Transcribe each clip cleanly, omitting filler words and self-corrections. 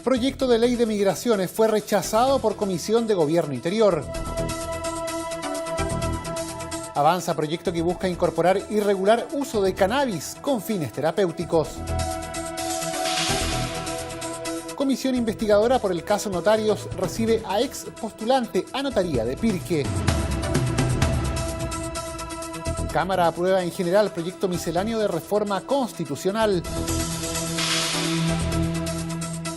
Proyecto de ley de migraciones fue rechazado por Comisión de Gobierno Interior. Avanza proyecto que busca incorporar y regular uso de cannabis con fines terapéuticos. Comisión investigadora por el caso Notarios recibe a ex postulante a notaría de Pirque. Cámara aprueba en general proyecto misceláneo de reforma constitucional.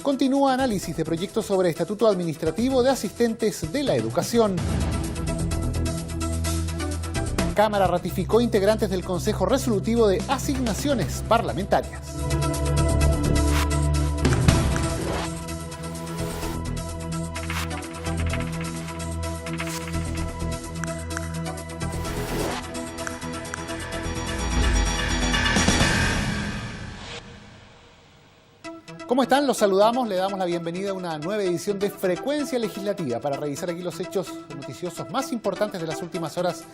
Continúa análisis de proyecto sobre estatuto administrativo de asistentes de la educación. Cámara ratificó integrantes del Consejo Resolutivo de Asignaciones Parlamentarias. ¿Cómo están? Los saludamos, le damos la bienvenida a una nueva edición de Frecuencia Legislativa para revisar aquí los hechos noticiosos más importantes de las últimas horas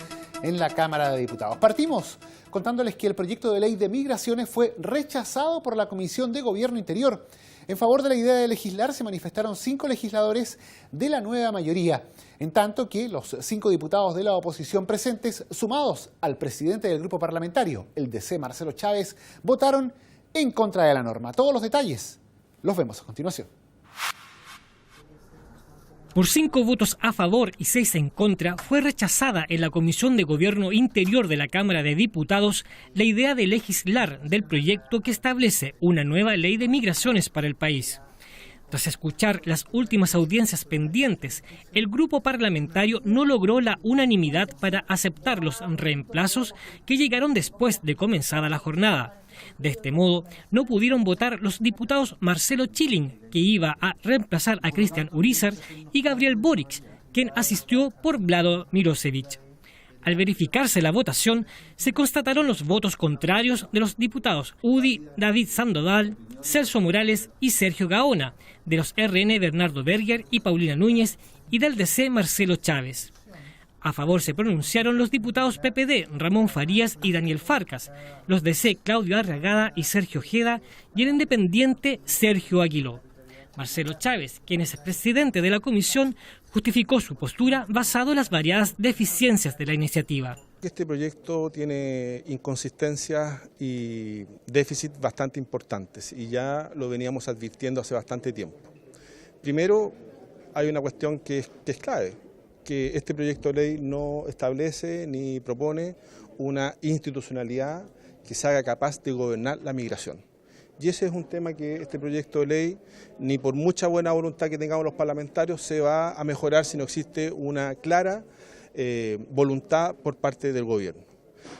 en la Cámara de Diputados. Partimos contándoles que el proyecto de ley de migraciones fue rechazado por la Comisión de Gobierno Interior. En favor de la idea de legislar se manifestaron 5 legisladores de la nueva mayoría, en tanto que los 5 diputados de la oposición presentes, sumados al presidente del grupo parlamentario, el DC Marcelo Chávez, votaron en contra de la norma. Todos los detalles los vemos a continuación. Por 5 votos a favor y 6 en contra, fue rechazada en la Comisión de Gobierno Interior de la Cámara de Diputados la idea de legislar del proyecto que establece una nueva ley de migraciones para el país. Tras escuchar las últimas audiencias pendientes, el grupo parlamentario no logró la unanimidad para aceptar los reemplazos que llegaron después de comenzada la jornada. De este modo, no pudieron votar los diputados Marcelo Chilling, que iba a reemplazar a Cristian Urizar, y Gabriel Boric, quien asistió por Vlado Mirosevic. Al verificarse la votación, se constataron los votos contrarios de los diputados UDI David Sandoval, Celso Morales y Sergio Gaona, de los RN Bernardo Berger y Paulina Núñez y del DC Marcelo Chávez. A favor se pronunciaron los diputados PPD Ramón Farías y Daniel Farcas, los DC Claudio Arragada y Sergio Ojeda y el independiente Sergio Aguiló. Marcelo Chávez, quien es presidente de la comisión, justificó su postura basado en las variadas deficiencias de la iniciativa. Este proyecto tiene inconsistencias y déficits bastante importantes y ya lo veníamos advirtiendo hace bastante tiempo. Primero, hay una cuestión que es clave, que este proyecto de ley no establece ni propone una institucionalidad que se haga capaz de gobernar la migración. Y ese es un tema que este proyecto de ley, ni por mucha buena voluntad que tengamos los parlamentarios, se va a mejorar si no existe una clara voluntad por parte del gobierno.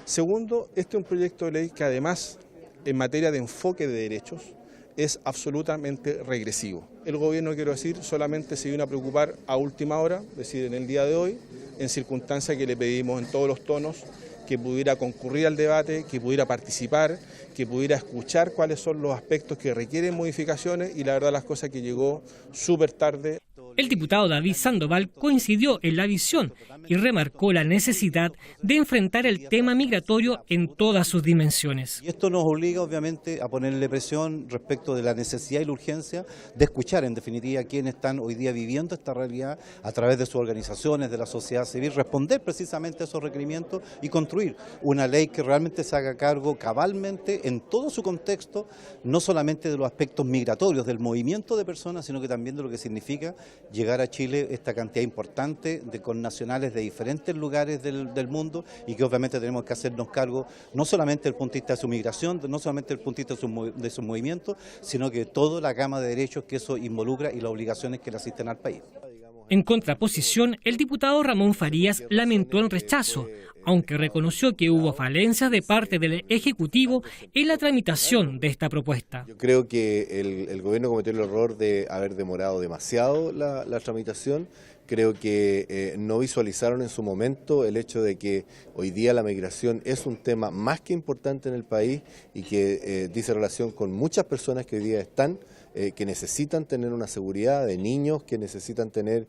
Segundo, este es un proyecto de ley que además, en materia de enfoque de derechos, es absolutamente regresivo. El gobierno, quiero decir, solamente se vino a preocupar a última hora, es decir, en el día de hoy, en circunstancias que le pedimos en todos los tonos, que pudiera concurrir al debate, que pudiera participar, que pudiera escuchar cuáles son los aspectos que requieren modificaciones y la verdad las cosas que llegó súper tarde. El diputado David Sandoval coincidió en la visión y remarcó la necesidad de enfrentar el tema migratorio en todas sus dimensiones. Y esto nos obliga obviamente a ponerle presión respecto de la necesidad y la urgencia de escuchar en definitiva a quienes están hoy día viviendo esta realidad a través de sus organizaciones, de la sociedad civil, responder precisamente a esos requerimientos y construir una ley que realmente se haga cargo cabalmente en todo su contexto, no solamente de los aspectos migratorios, del movimiento de personas, sino que también de lo que significa llegar a Chile esta cantidad importante de connacionales de diferentes lugares del mundo y que obviamente tenemos que hacernos cargo no solamente desde el punto de vista de su migración, no solamente desde el punto de vista de su movimiento, sino que toda la gama de derechos que eso involucra y las obligaciones que le asisten al país. En contraposición, el diputado Ramón Farías lamentó el rechazo, aunque reconoció que hubo falencias de parte del Ejecutivo en la tramitación de esta propuesta. Yo creo que el gobierno cometió el error de haber demorado demasiado la tramitación. Creo que no visualizaron en su momento el hecho de que hoy día la migración es un tema más que importante en el país y que dice relación con muchas personas que hoy día están, que necesitan tener una seguridad, de niños que necesitan tener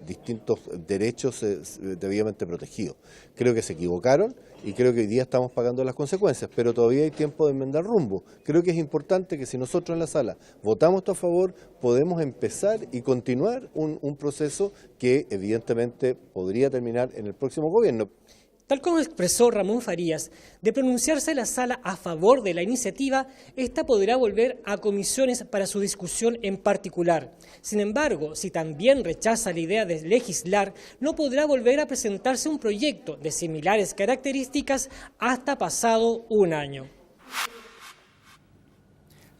distintos derechos debidamente protegidos. Creo que se equivocaron y creo que hoy día estamos pagando las consecuencias, pero todavía hay tiempo de enmendar rumbo. Creo que es importante que si nosotros en la sala votamos esto a favor, podemos empezar y continuar un proceso que evidentemente podría terminar en el próximo gobierno. Tal como expresó Ramón Farías, de pronunciarse la sala a favor de la iniciativa, esta podrá volver a comisiones para su discusión en particular. Sin embargo, si también rechaza la idea de legislar, no podrá volver a presentarse un proyecto de similares características hasta pasado un año.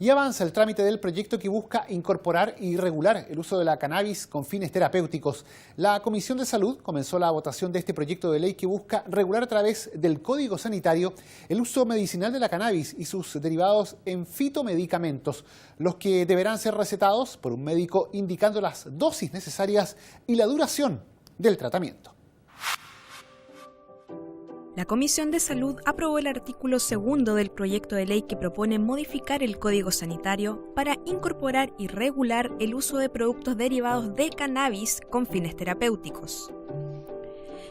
Y avanza el trámite del proyecto que busca incorporar y regular el uso de la cannabis con fines terapéuticos. La Comisión de Salud comenzó la votación de este proyecto de ley que busca regular a través del Código Sanitario el uso medicinal de la cannabis y sus derivados en fitomedicamentos, los que deberán ser recetados por un médico indicando las dosis necesarias y la duración del tratamiento. La Comisión de Salud aprobó el artículo 2 del proyecto de ley que propone modificar el Código Sanitario para incorporar y regular el uso de productos derivados de cannabis con fines terapéuticos.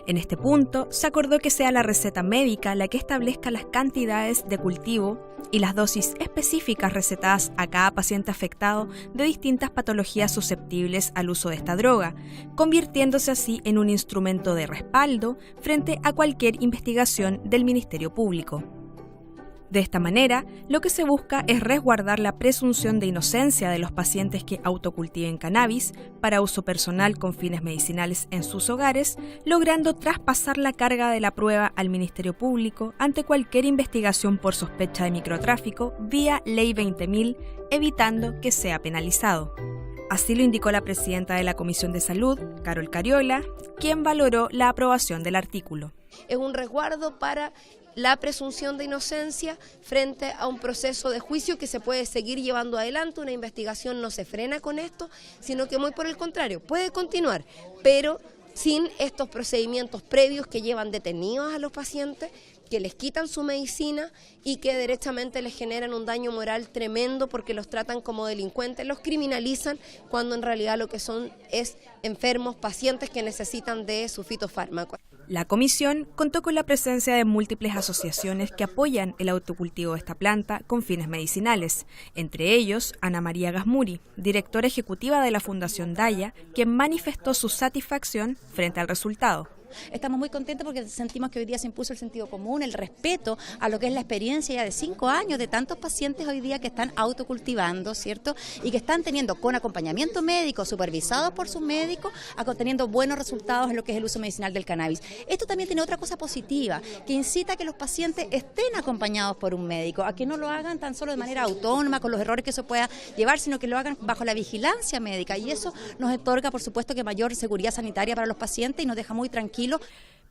En este punto, se acordó que sea la receta médica la que establezca las cantidades de cultivo y las dosis específicas recetadas a cada paciente afectado de distintas patologías susceptibles al uso de esta droga, convirtiéndose así en un instrumento de respaldo frente a cualquier investigación del Ministerio Público. De esta manera, lo que se busca es resguardar la presunción de inocencia de los pacientes que autocultiven cannabis para uso personal con fines medicinales en sus hogares, logrando traspasar la carga de la prueba al Ministerio Público ante cualquier investigación por sospecha de microtráfico vía Ley 20.000, evitando que sea penalizado. Así lo indicó la presidenta de la Comisión de Salud, Carol Cariola, quien valoró la aprobación del artículo. Es un resguardo para la presunción de inocencia frente a un proceso de juicio que se puede seguir llevando adelante. Una investigación no se frena con esto, sino que muy por el contrario, puede continuar, pero sin estos procedimientos previos que llevan detenidos a los pacientes, que les quitan su medicina y que derechamente les generan un daño moral tremendo porque los tratan como delincuentes, los criminalizan cuando en realidad lo que son es enfermos, pacientes que necesitan de su fitofármaco. La comisión contó con la presencia de múltiples asociaciones que apoyan el autocultivo de esta planta con fines medicinales, entre ellos Ana María Gasmuri, directora ejecutiva de la Fundación Daya, quien manifestó su satisfacción frente al resultado. Estamos muy contentos porque sentimos que hoy día se impuso el sentido común, el respeto a lo que es la experiencia ya de 5 años de tantos pacientes hoy día que están autocultivando, ¿cierto? Y que están teniendo con acompañamiento médico, supervisados por sus médicos, teniendo buenos resultados en lo que es el uso medicinal del cannabis. Esto también tiene otra cosa positiva, que incita a que los pacientes estén acompañados por un médico, a que no lo hagan tan solo de manera autónoma, con los errores que eso pueda llevar, sino que lo hagan bajo la vigilancia médica. Y eso nos otorga, por supuesto, que mayor seguridad sanitaria para los pacientes y nos deja muy tranquilos.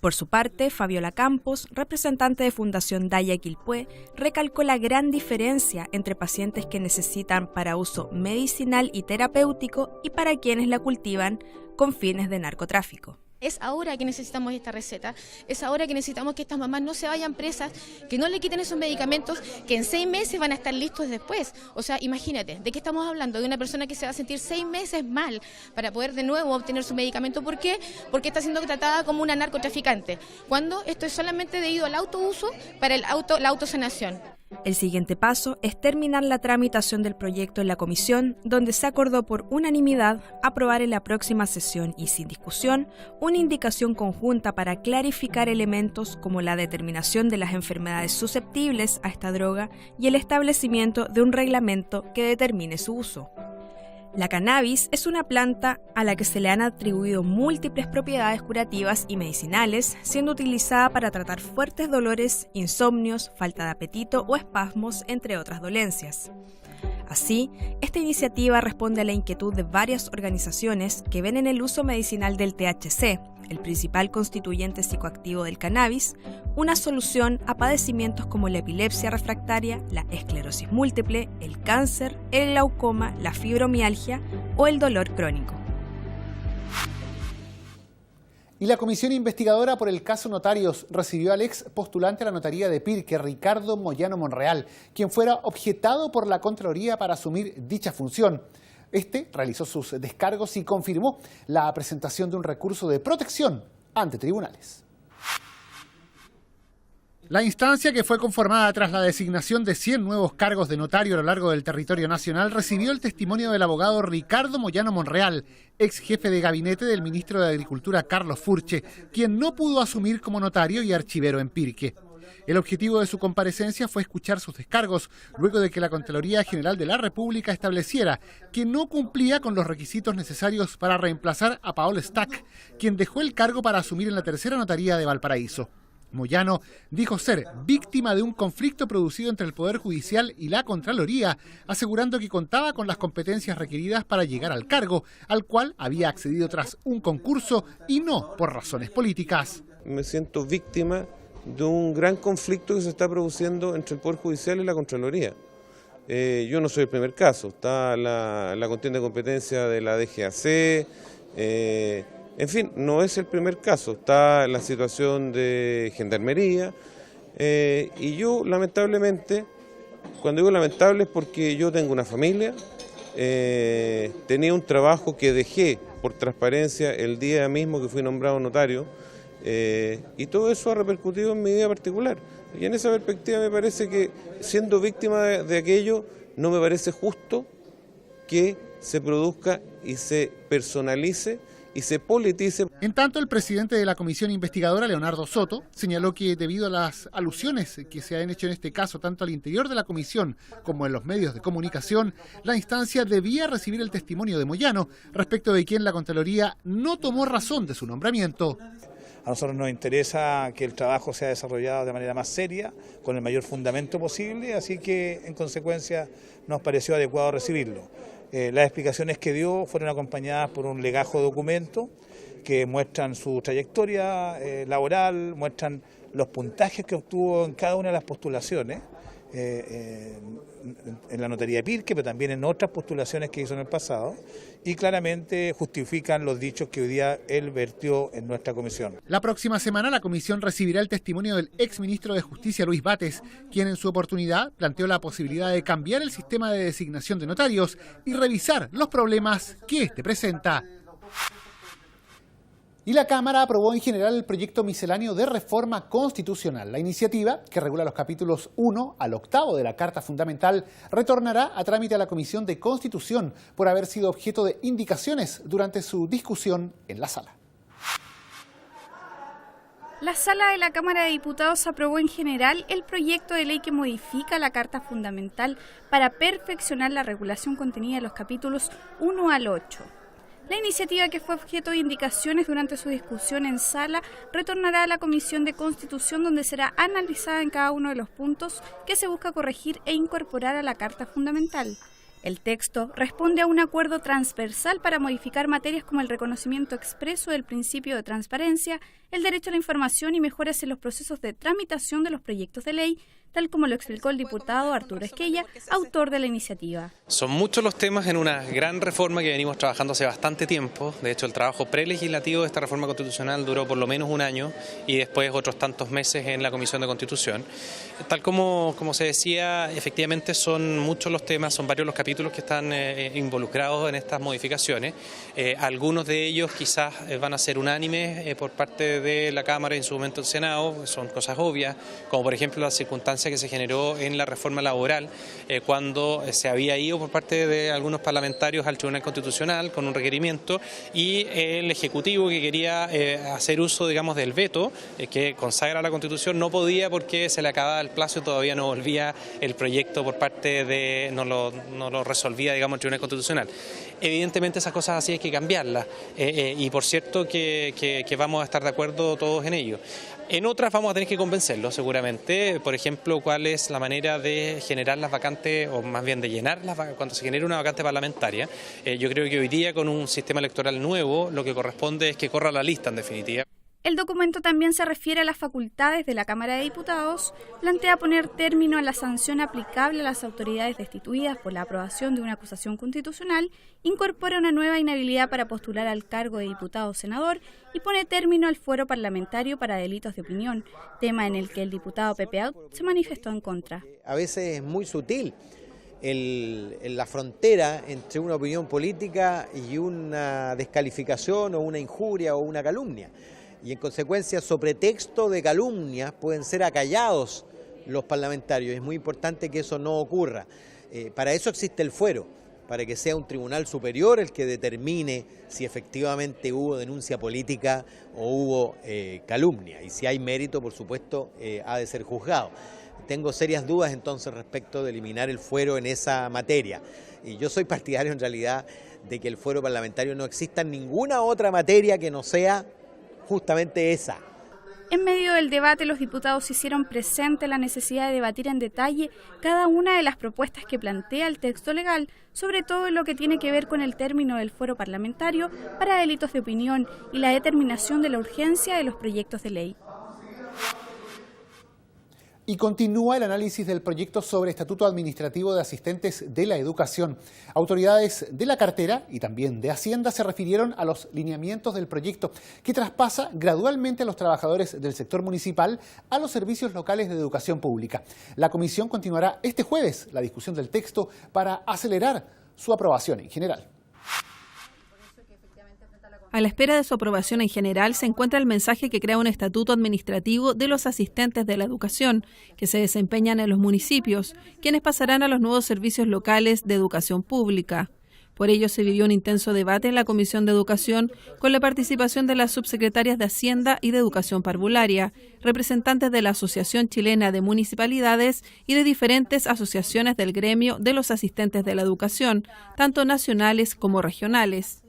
Por su parte, Fabiola Campos, representante de Fundación Daya Quilpué, recalcó la gran diferencia entre pacientes que necesitan para uso medicinal y terapéutico y para quienes la cultivan con fines de narcotráfico. Es ahora que necesitamos esta receta, es ahora que necesitamos que estas mamás no se vayan presas, que no le quiten esos medicamentos, que en 6 meses van a estar listos después. O sea, imagínate, ¿de qué estamos hablando? De una persona que se va a sentir 6 meses mal para poder de nuevo obtener su medicamento. ¿Por qué? Porque está siendo tratada como una narcotraficante, cuando esto es solamente debido al autouso para la autosanación. El siguiente paso es terminar la tramitación del proyecto en la comisión, donde se acordó por unanimidad aprobar en la próxima sesión y sin discusión una indicación conjunta para clarificar elementos como la determinación de las enfermedades susceptibles a esta droga y el establecimiento de un reglamento que determine su uso. La cannabis es una planta a la que se le han atribuido múltiples propiedades curativas y medicinales, siendo utilizada para tratar fuertes dolores, insomnios, falta de apetito o espasmos, entre otras dolencias. Así, esta iniciativa responde a la inquietud de varias organizaciones que ven en el uso medicinal del THC, el principal constituyente psicoactivo del cannabis, una solución a padecimientos como la epilepsia refractaria, la esclerosis múltiple, el cáncer, el glaucoma, la fibromialgia o el dolor crónico. Y la comisión investigadora por el caso Notarios recibió al ex postulante a la notaría de Pirque, Ricardo Moyano Monreal, quien fuera objetado por la Contraloría para asumir dicha función. Este realizó sus descargos y confirmó la presentación de un recurso de protección ante tribunales. La instancia, que fue conformada tras la designación de 100 nuevos cargos de notario a lo largo del territorio nacional, recibió el testimonio del abogado Ricardo Moyano Monreal, ex jefe de gabinete del ministro de Agricultura Carlos Furche, quien no pudo asumir como notario y archivero en Pirque. El objetivo de su comparecencia fue escuchar sus descargos, luego de que la Contraloría General de la República estableciera que no cumplía con los requisitos necesarios para reemplazar a Paul Stack, quien dejó el cargo para asumir en la tercera notaría de Valparaíso. Moyano dijo ser víctima de un conflicto producido entre el Poder Judicial y la Contraloría, asegurando que contaba con las competencias requeridas para llegar al cargo, al cual había accedido tras un concurso y no por razones políticas. Me siento víctima de un gran conflicto que se está produciendo entre el Poder Judicial y la Contraloría. Yo no soy el primer caso, está la contienda de competencia de la DGAC, en fin, no es el primer caso, está la situación de Gendarmería, y yo lamentablemente, cuando digo lamentable es porque yo tengo una familia, tenía un trabajo que dejé por transparencia el día mismo que fui nombrado notario, y todo eso ha repercutido en mi vida particular. Y en esa perspectiva me parece que, siendo víctima de aquello, no me parece justo que se produzca y se personalice y se politice. En tanto, el presidente de la comisión investigadora, Leonardo Soto, señaló que debido a las alusiones que se han hecho en este caso tanto al interior de la comisión como en los medios de comunicación, la instancia debía recibir el testimonio de Moyano, respecto de quien la Contraloría no tomó razón de su nombramiento. A nosotros nos interesa que el trabajo sea desarrollado de manera más seria, con el mayor fundamento posible, así que en consecuencia nos pareció adecuado recibirlo. Las explicaciones que dio fueron acompañadas por un legajo documento que muestran su trayectoria laboral, muestran los puntajes que obtuvo en cada una de las postulaciones, en la notaría de Pirque, pero también en otras postulaciones que hizo en el pasado, y claramente justifican los dichos que hoy día él vertió en nuestra comisión. La próxima semana la comisión recibirá el testimonio del exministro de Justicia, Luis Bates, quien en su oportunidad planteó la posibilidad de cambiar el sistema de designación de notarios y revisar los problemas que este presenta. Y la Cámara aprobó en general el proyecto misceláneo de reforma constitucional. La iniciativa, que regula los capítulos 1 al 8 de la Carta Fundamental, retornará a trámite a la Comisión de Constitución por haber sido objeto de indicaciones durante su discusión en la sala. La sala de la Cámara de Diputados aprobó en general el proyecto de ley que modifica la Carta Fundamental para perfeccionar la regulación contenida en los capítulos 1 al 8. La iniciativa, que fue objeto de indicaciones durante su discusión en sala, retornará a la Comisión de Constitución, donde será analizada en cada uno de los puntos que se busca corregir e incorporar a la Carta Fundamental. El texto responde a un acuerdo transversal para modificar materias como el reconocimiento expreso del principio de transparencia, el derecho a la información y mejoras en los procesos de tramitación de los proyectos de ley, tal como lo explicó el diputado Arturo Esquella, autor de la iniciativa. Son muchos los temas en una gran reforma que venimos trabajando hace bastante tiempo. De hecho, el trabajo prelegislativo de esta reforma constitucional duró por lo menos un año y después otros tantos meses en la Comisión de Constitución. Tal como se decía, efectivamente son muchos los temas, son varios los capítulos que están involucrados en estas modificaciones. Algunos de ellos quizás van a ser unánimes por parte de la Cámara y en su momento el Senado, son cosas obvias, como por ejemplo la circunstancia que se generó en la reforma laboral cuando se había ido por parte de algunos parlamentarios al Tribunal Constitucional con un requerimiento y el Ejecutivo, que quería hacer uso, digamos, del veto que consagra la Constitución, no podía porque se le acababa el plazo y todavía no volvía el proyecto por parte de, no lo resolvía, digamos, el Tribunal Constitucional. Evidentemente esas cosas así hay que cambiarlas y por cierto que vamos a estar de acuerdo todos en ello. En otras vamos a tener que convencerlos seguramente, por ejemplo, cuál es la manera de generar las vacantes, o más bien de llenarlas cuando se genere una vacante parlamentaria. Yo creo que hoy día con un sistema electoral nuevo lo que corresponde es que corra la lista en definitiva. El documento también se refiere a las facultades de la Cámara de Diputados, plantea poner término a la sanción aplicable a las autoridades destituidas por la aprobación de una acusación constitucional, incorpora una nueva inhabilidad para postular al cargo de diputado o senador y pone término al fuero parlamentario para delitos de opinión, tema en el que el diputado Pepe Out se manifestó en contra. A veces es muy sutil la frontera entre una opinión política y una descalificación o una injuria o una calumnia. y en consecuencia, sobre texto de calumnias, pueden ser acallados los parlamentarios. Es muy importante que eso no ocurra. Para eso existe el fuero, para que sea un tribunal superior el que determine si efectivamente hubo denuncia política o hubo calumnia. Y si hay mérito, por supuesto, ha de ser juzgado. Tengo serias dudas entonces respecto de eliminar el fuero en esa materia. Y yo soy partidario en realidad de que el fuero parlamentario no exista en ninguna otra materia que no sea justamente esa. En medio del debate, los diputados hicieron presente la necesidad de debatir en detalle cada una de las propuestas que plantea el texto legal, sobre todo en lo que tiene que ver con el término del fuero parlamentario para delitos de opinión y la determinación de la urgencia de los proyectos de ley. Y continúa el análisis del proyecto sobre estatuto administrativo de asistentes de la educación. Autoridades de la cartera y también de Hacienda se refirieron a los lineamientos del proyecto que traspasa gradualmente a los trabajadores del sector municipal a los servicios locales de educación pública. La comisión continuará este jueves la discusión del texto para acelerar su aprobación en general. A la espera de su aprobación en general se encuentra el mensaje que crea un estatuto administrativo de los asistentes de la educación, que se desempeñan en los municipios, quienes pasarán a los nuevos servicios locales de educación pública. Por ello se vivió un intenso debate en la Comisión de Educación con la participación de las subsecretarias de Hacienda y de Educación Parvularia, representantes de la Asociación Chilena de Municipalidades y de diferentes asociaciones del gremio de los asistentes de la educación, tanto nacionales como regionales.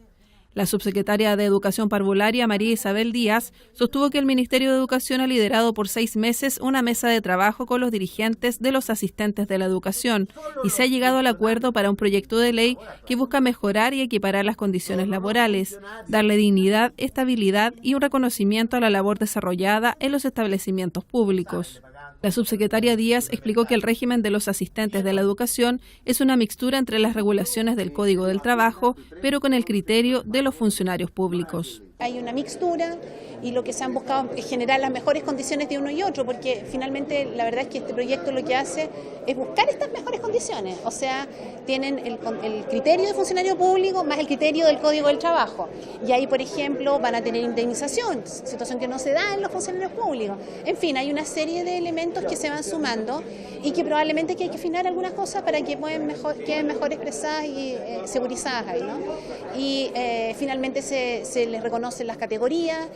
La subsecretaria de Educación Parvularia, María Isabel Díaz, sostuvo que el Ministerio de Educación ha liderado por 6 meses una mesa de trabajo con los dirigentes de los asistentes de la educación y se ha llegado al acuerdo para un proyecto de ley que busca mejorar y equiparar las condiciones laborales, darle dignidad, estabilidad y un reconocimiento a la labor desarrollada en los establecimientos públicos. La subsecretaria Díaz explicó que el régimen de los asistentes de la educación es una mixtura entre las regulaciones del Código del Trabajo, pero con el criterio de los funcionarios públicos. Hay una mixtura y lo que se han buscado es generar las mejores condiciones de uno y otro, porque finalmente la verdad es que este proyecto lo que hace es buscar estas mejores condiciones. O sea, tienen el criterio de funcionario público más el criterio del Código del Trabajo. Y ahí, por ejemplo, van a tener indemnización, situación que no se da en los funcionarios públicos. En fin, hay una serie de elementos que se van sumando y que probablemente hay que afinar algunas cosas para que queden mejor expresadas y segurizadas ahí, ¿no? Y finalmente se les reconoce las categorías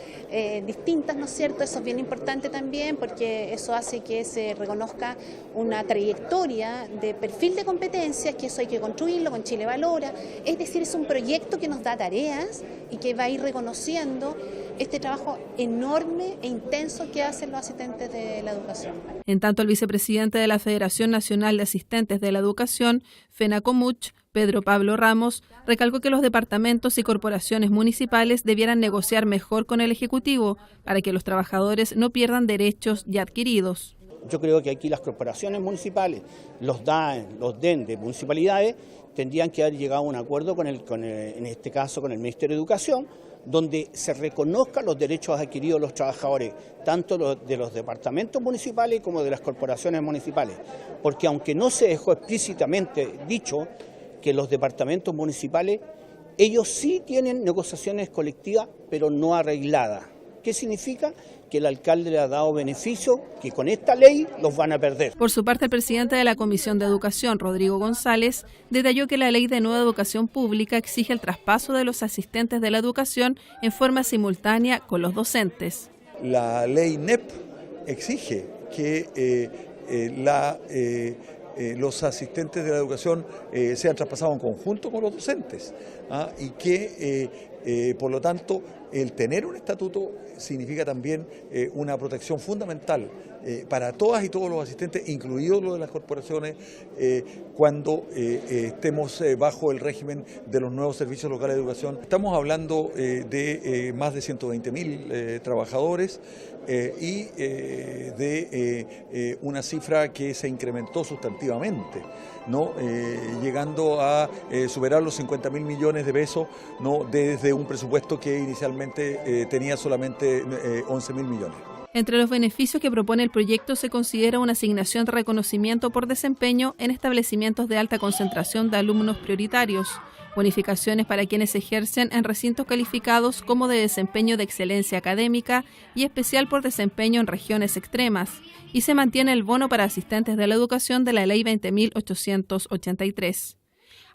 distintas, ¿no es cierto? Eso es bien importante también porque eso hace que se reconozca una trayectoria de perfil de competencias, que eso hay que construirlo con Chile Valora. Es decir, es un proyecto que nos da tareas y que va a ir reconociendo este trabajo enorme e intenso que hacen los asistentes de la educación. En tanto, el vicepresidente de la Federación Nacional de Asistentes de la Educación, FENACOMUCH, Pedro Pablo Ramos, recalcó que los departamentos y corporaciones municipales debieran negociar mejor con el Ejecutivo para que los trabajadores no pierdan derechos ya adquiridos. Yo creo que aquí las corporaciones municipales, los DEN de municipalidades, tendrían que haber llegado a un acuerdo en este caso con el Ministerio de Educación, donde se reconozcan los derechos adquiridos de los trabajadores, tanto de los departamentos municipales como de las corporaciones municipales. Porque aunque no se dejó explícitamente dicho que los departamentos municipales, ellos sí tienen negociaciones colectivas, pero no arregladas. ¿Qué significa? Que el alcalde le ha dado beneficios que con esta ley los van a perder. Por su parte, el presidente de la Comisión de Educación, Rodrigo González, detalló que la Ley de Nueva Educación Pública exige el traspaso de los asistentes de la educación en forma simultánea con los docentes. La ley NEP exige que los asistentes de la educación sean traspasados en conjunto con los docentes, y que por lo tanto el tener un estatuto significa también una protección fundamental para todas y todos los asistentes, incluidos los de las corporaciones, cuando estemos bajo el régimen de los nuevos servicios locales de educación. Estamos hablando de más de 120.000 trabajadores y de una cifra que se incrementó sustantivamente, ¿no? Llegando a superar los 50.000 millones de pesos, ¿no? Desde un presupuesto que inicialmente tenía solamente 11.000 millones. Entre los beneficios que propone el proyecto se considera una asignación de reconocimiento por desempeño en establecimientos de alta concentración de alumnos prioritarios, bonificaciones para quienes ejercen en recintos calificados como de desempeño de excelencia académica y especial por desempeño en regiones extremas, y se mantiene el bono para asistentes de la educación de la Ley 20.883.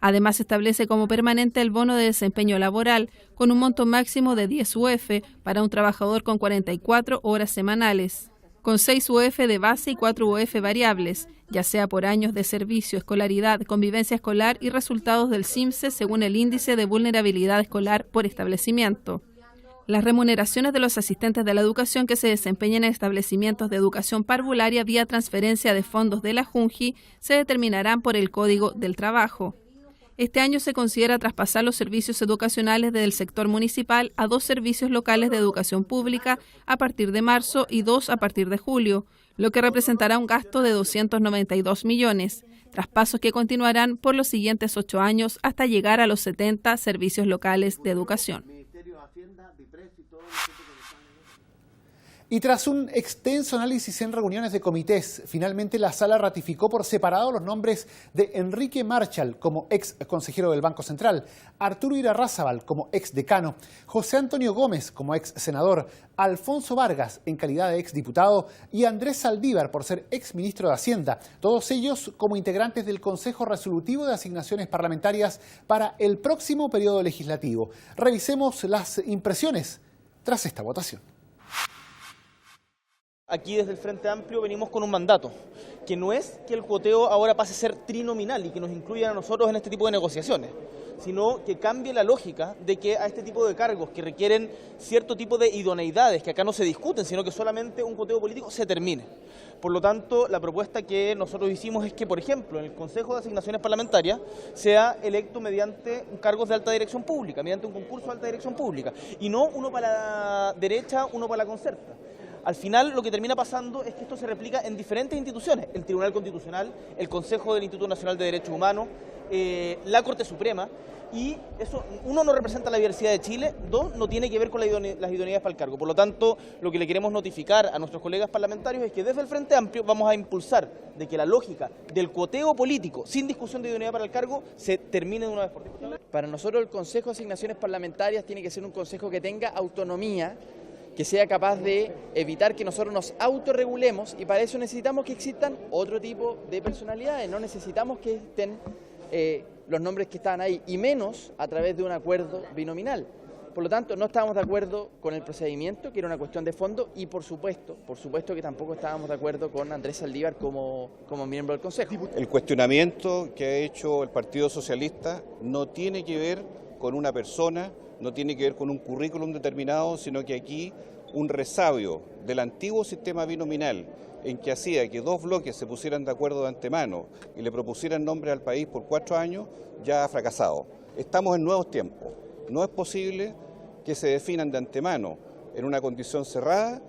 Además, se establece como permanente el bono de desempeño laboral, con un monto máximo de 10 UF para un trabajador con 44 horas semanales, con 6 UF de base y 4 UF variables, ya sea por años de servicio, escolaridad, convivencia escolar y resultados del CIMSE según el índice de vulnerabilidad escolar por establecimiento. Las remuneraciones de los asistentes de la educación que se desempeñan en establecimientos de educación parvularia vía transferencia de fondos de la JUNJI se determinarán por el Código del Trabajo. Este año se considera traspasar los servicios educacionales del sector municipal a 2 servicios locales de educación pública a partir de marzo y 2 a partir de julio, lo que representará un gasto de 292 millones, traspasos que continuarán por los siguientes 8 años hasta llegar a los 70 servicios locales de educación. Y tras un extenso análisis en reuniones de comités, finalmente la Sala ratificó por separado los nombres de Enrique Marchal como ex consejero del Banco Central, Arturo Irarrázaval como ex decano, José Antonio Gómez como ex senador, Alfonso Vargas en calidad de ex diputado y Andrés Saldívar por ser ex ministro de Hacienda, todos ellos como integrantes del Consejo Resolutivo de Asignaciones Parlamentarias para el próximo periodo legislativo. Revisemos las impresiones tras esta votación. Aquí desde el Frente Amplio venimos con un mandato, que no es que el cuoteo ahora pase a ser trinominal y que nos incluyan a nosotros en este tipo de negociaciones, sino que cambie la lógica de que a este tipo de cargos que requieren cierto tipo de idoneidades, que acá no se discuten, sino que solamente un cuoteo político, se termine. Por lo tanto, la propuesta que nosotros hicimos es que, por ejemplo, en el Consejo de Asignaciones Parlamentarias sea electo mediante cargos de alta dirección pública, mediante un concurso de alta dirección pública, y no uno para la derecha, uno para la concerta. Al final lo que termina pasando es que esto se replica en diferentes instituciones, el Tribunal Constitucional, el Consejo del Instituto Nacional de Derechos Humanos, la Corte Suprema, y eso, uno, no representa la diversidad de Chile, 2, no tiene que ver con las idoneidades para el cargo. Por lo tanto, lo que le queremos notificar a nuestros colegas parlamentarios es que desde el Frente Amplio vamos a impulsar de que la lógica del cuoteo político sin discusión de idoneidad para el cargo se termine de una vez por todas. Para nosotros el Consejo de Asignaciones Parlamentarias tiene que ser un consejo que tenga autonomía, que sea capaz de evitar que nosotros nos autorregulemos, y para eso necesitamos que existan otro tipo de personalidades, no necesitamos que estén los nombres que están ahí, y menos a través de un acuerdo binominal. Por lo tanto, no estábamos de acuerdo con el procedimiento, que era una cuestión de fondo, y por supuesto que tampoco estábamos de acuerdo con Andrés Saldívar como miembro del Consejo. El cuestionamiento que ha hecho el Partido Socialista no tiene que ver con una persona, no tiene que ver con un currículum determinado, sino que aquí un resabio del antiguo sistema binominal en que hacía que 2 bloques se pusieran de acuerdo de antemano y le propusieran nombres al país por 4 años, ya ha fracasado. Estamos en nuevos tiempos. No es posible que se definan de antemano, en una condición cerrada,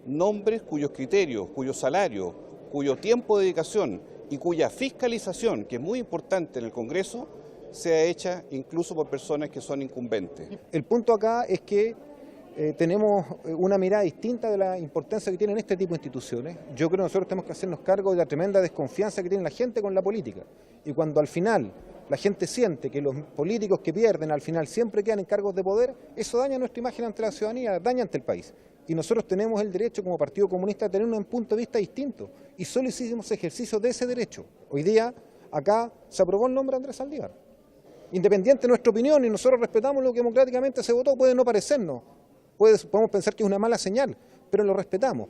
nombres cuyos criterios, cuyo salario, cuyo tiempo de dedicación y cuya fiscalización, que es muy importante en el Congreso, sea hecha incluso por personas que son incumbentes. El punto acá es que tenemos una mirada distinta de la importancia que tienen este tipo de instituciones. Yo creo que nosotros tenemos que hacernos cargo de la tremenda desconfianza que tiene la gente con la política. Y cuando al final la gente siente que los políticos que pierden al final siempre quedan en cargos de poder, eso daña nuestra imagen ante la ciudadanía, daña ante el país. Y nosotros tenemos el derecho como Partido Comunista de tener un punto de vista distinto. Y solo hicimos ejercicio de ese derecho. Hoy día acá se aprobó el nombre de Andrés Saldívar. Independiente de nuestra opinión, y nosotros respetamos lo que democráticamente se votó, puede no parecernos, podemos pensar que es una mala señal, pero lo respetamos.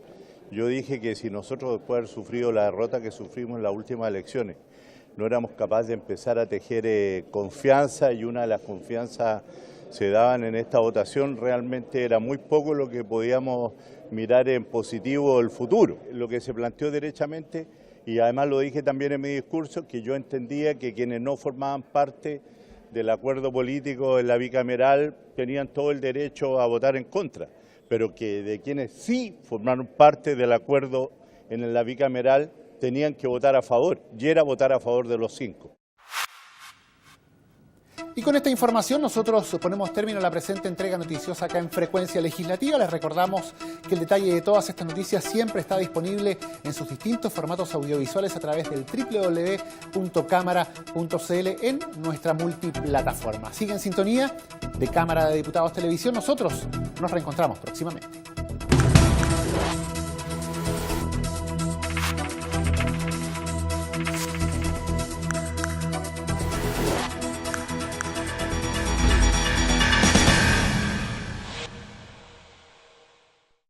Yo dije que si nosotros, después de haber sufrido la derrota que sufrimos en las últimas elecciones, no éramos capaces de empezar a tejer confianza, y una de las confianzas se daban en esta votación, realmente era muy poco lo que podíamos mirar en positivo el futuro. Lo que se planteó derechamente, y además lo dije también en mi discurso, que yo entendía que quienes no formaban parte del acuerdo político en la bicameral tenían todo el derecho a votar en contra, pero que de quienes sí formaron parte del acuerdo en la bicameral tenían que votar a favor, y era votar a favor de los 5. Y con esta información nosotros ponemos término a la presente entrega noticiosa acá en Frecuencia Legislativa. Les recordamos que el detalle de todas estas noticias siempre está disponible en sus distintos formatos audiovisuales a través del www.cámara.cl en nuestra multiplataforma. Sigue en sintonía de Cámara de Diputados Televisión. Nosotros nos reencontramos próximamente.